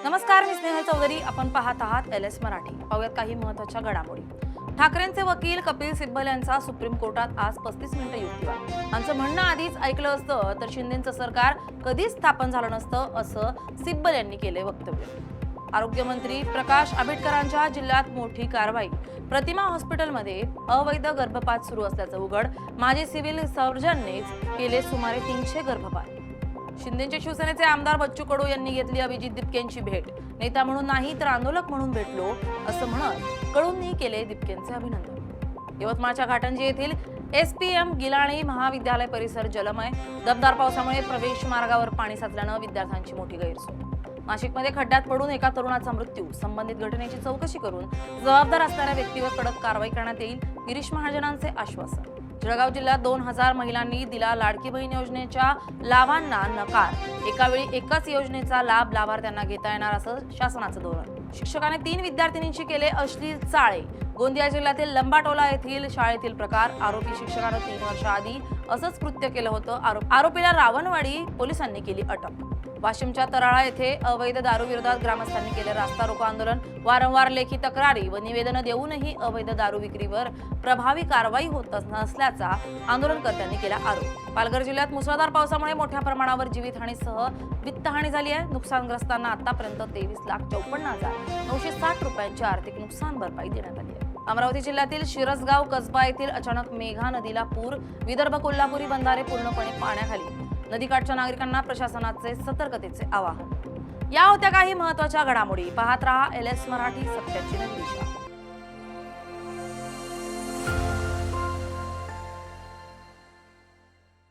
नमस्कार, मी स्नेहल चौधरी. आपण पाहत आहात LS मराठी. पाहूयात काही महत्त्वाच्या घडामोडी. ठाकरेंचे वकील कपिल सिब्बल यांचा सुप्रीम कोर्टात आज 35 मिनिटं युक्तिवाद. आमचं म्हणणं आधीच ऐकलं असतं तर शिंदेचं सरकार कधीच स्थापन झालं नसतं, असं सिब्बल यांनी केले वक्तव्य. आरोग्यमंत्री प्रकाश आंबेडकरांच्या जिल्ह्यात मोठी कारवाई. प्रतिमा हॉस्पिटलमध्ये अवैध गर्भपात सुरू असल्याचं उघड. माजी सिव्हिल सर्जननेच केले सुमारे 300 गर्भपात. शिंदेचे शिवसेनेचे आमदार बच्चू कडू यांनी घेतली अभिजित दिपकेंची भेट. नेता म्हणून नाही तर आंदोलक म्हणून भेटलो असं म्हणत कडूंनी केले दिपकेंचे अभिनंदन. यवतमाळच्या घाटंजी येथील SPM गिलाणी महाविद्यालय परिसर जलमय. दमदार पावसामुळे प्रवेश मार्गावर पाणी साचल्यानं विद्यार्थ्यांची मोठी गैरसोय. नाशिकमध्ये खड्ड्यात पडून एका तरुणाचा मृत्यू. संबंधित घटनेची चौकशी करून जबाबदार असणाऱ्या व्यक्तीवर कडक कारवाई करण्यात येईल. गिरीश महाजनांचे आश्वासन. जळगाव जिल्ह्यात 2000 महिलांनी दिला लाडकी बहीण योजनेच्या लाभांना नकार. एकावेळी एकाच योजनेचा लाभ लाभार्थ्यांना घेता येणार असं शासनाचं धोरण. शिक्षकाने 3 विद्यार्थिनींची केले अश्लील चाळे. गोंदिया जिल्ह्यातील लंबाटोला येथील शाळेतील प्रकार. आरोपी शिक्षकानं 3 वर्षाआधी असंच कृत्य केलं होतं. आरोपीला रावणवाडी पोलिसांनी केली अटक. वाशिमच्या तराळा येथे अवैध दारू विरोधात ग्रामस्थांनी केले रास्ता रोको आंदोलन. वारंवार लेखी तक्रारी व निवेदनं देऊनही अवैध दारू विक्रीवर प्रभावी कारवाई होत नसल्याचा आंदोलनकर्त्यांनी केला आरोप. पालघर जिल्ह्यात मुसळधार पावसामुळे मोठ्या प्रमाणावर जीवितहानीसह वित्तहानी झाली आहे. नुकसानग्रस्तांना आतापर्यंत 23,54,960 रुपयांची आर्थिक नुकसान भरपाई देण्यात आली आहे. अमरावती जिल्ह्यातील शिरसगाव कसबा येथील अचानक मेघा नदीला पूर. विदर्भ कोल्हापुरी बंधारे पूर्णपणे पाण्याखाली. नदीकाठच्या नागरिकांना प्रशासनाचे सतर्कतेचे आवाहन. या होत्या काही महत्त्वाच्या घडामोडी. पाहत रहा LS मराठी, सत्याची नवी दिशा.